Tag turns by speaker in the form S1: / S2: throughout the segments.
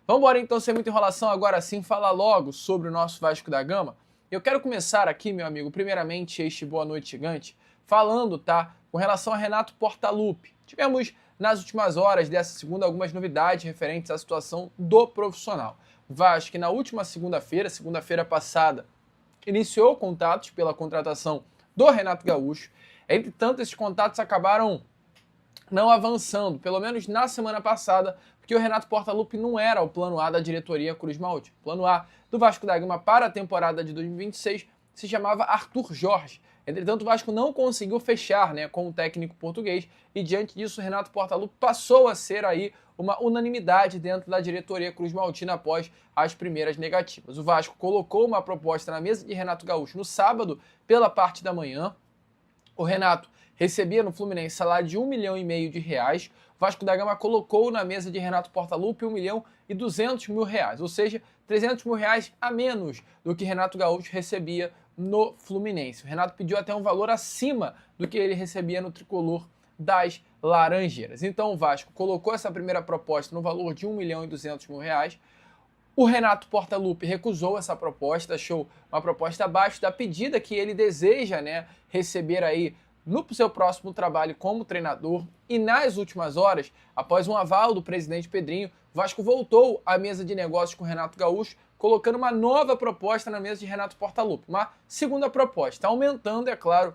S1: Vamos embora então, sem muita enrolação, agora sim falar logo sobre o nosso Vasco da Gama. Eu quero começar aqui, meu amigo, primeiramente este Boa Noite Gigante, falando, tá, com relação a Renato Portaluppi. Tivemos nas últimas horas dessa segunda algumas novidades referentes à situação do profissional. O Vasco, que na última segunda-feira passada, iniciou contatos pela contratação do Renato Gaúcho. Entretanto, esses contatos acabaram não avançando, pelo menos na semana passada, porque o Renato Portaluppi não era o plano A da diretoria Cruz Maltino. O plano A do Vasco da Gama para a temporada de 2026 se chamava Arthur Jorge. Entretanto, o Vasco não conseguiu fechar, com o técnico português e diante disso o Renato Portaluppi passou a ser aí uma unanimidade dentro da diretoria Cruz Maltina após as primeiras negativas. O Vasco colocou uma proposta na mesa de Renato Gaúcho no sábado pela parte da manhã. O Renato recebia no Fluminense salário de R$1,5 milhão. O Vasco da Gama colocou na mesa de Renato Portaluppi R$1.200.000, ou seja, R$300.000 a menos do que Renato Gaúcho recebia no Fluminense. O Renato pediu até um valor acima do que ele recebia no tricolor das Laranjeiras. Então o Vasco colocou essa primeira proposta no valor de R$1.200.000. O Renato Portaluppi recusou essa proposta, achou uma proposta abaixo da pedida que ele deseja, receber aí no seu próximo trabalho como treinador. E nas últimas horas, após um aval do presidente Pedrinho, o Vasco voltou à mesa de negócios com o Renato Gaúcho, colocando uma nova proposta na mesa de Renato Portaluppi, uma segunda proposta, aumentando, é claro,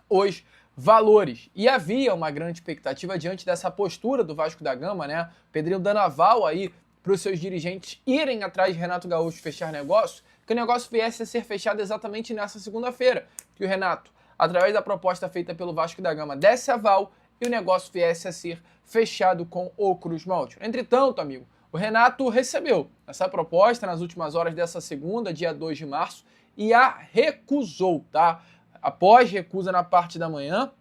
S1: os valores. E havia uma grande expectativa diante dessa postura do Vasco da Gama, Pedrinho dando aval aí para os seus dirigentes irem atrás de Renato Gaúcho fechar negócio, que o negócio viesse a ser fechado exatamente nessa segunda-feira, que o Renato, através da proposta feita pelo Vasco da Gama, desse aval e o negócio viesse a ser fechado com o Cruz Maltino. Entretanto, amigo, o Renato recebeu essa proposta nas últimas horas dessa segunda, dia 2 de março, e a recusou, tá? Após recusa na parte da manhã,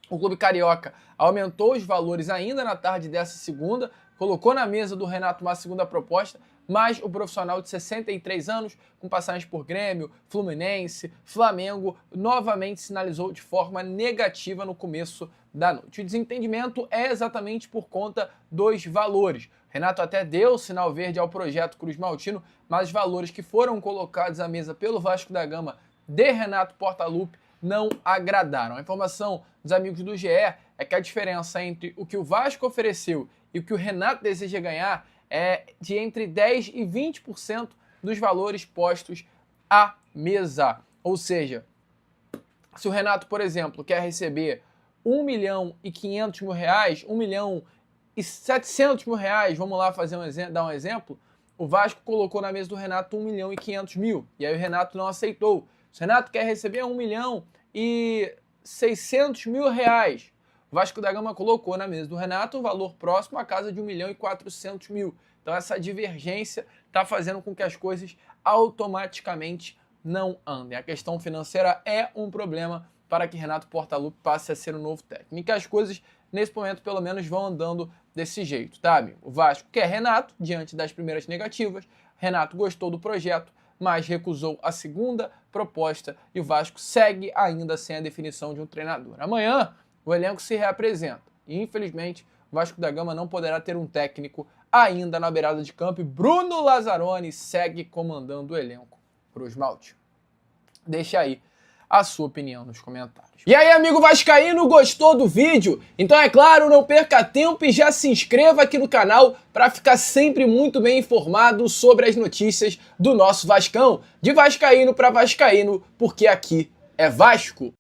S1: o Clube Carioca aumentou os valores ainda na tarde dessa segunda, colocou na mesa do Renato uma segunda proposta, mas o profissional de 63 anos, com passagens por Grêmio, Fluminense, Flamengo, novamente sinalizou de forma negativa no começo da noite. O desentendimento é exatamente por conta dos valores. Renato até deu sinal verde ao projeto Cruz Maltino, mas os valores que foram colocados à mesa pelo Vasco da Gama de Renato Portaluppi não agradaram. A informação dos amigos do GE é que a diferença entre o que o Vasco ofereceu e o que o Renato deseja ganhar é de entre 10% e 20% dos valores postos à mesa. Ou seja, se o Renato, por exemplo, quer receber R$1.500.000, R$1.700.000, vamos lá dar um exemplo, o Vasco colocou na mesa do Renato R$1.500.000, e aí o Renato não aceitou. Se o Renato quer receber R$1.600.000, o Vasco da Gama colocou na mesa do Renato um valor próximo à casa de R$1.400.000. Então essa divergência está fazendo com que as coisas automaticamente não andem. A questão financeira é um problema para que Renato Portaluppi passe a ser o novo técnico. E as coisas, nesse momento, pelo menos, vão andando desse jeito, tá, amigo? O Vasco quer Renato, diante das primeiras negativas. Renato gostou do projeto, mas recusou a segunda proposta e o Vasco segue ainda sem a definição de um treinador. Amanhã, o elenco se reapresenta e, infelizmente, o Vasco da Gama não poderá ter um técnico ainda na beirada de campo e Bruno Lazzaroni segue comandando o elenco Cruz Maltino. Deixa aí a sua opinião nos comentários. E aí, amigo vascaíno, gostou do vídeo? Então, é claro, não perca tempo e já se inscreva aqui no canal para ficar sempre muito bem informado sobre as notícias do nosso Vascão. De vascaíno para vascaíno, porque aqui é Vasco.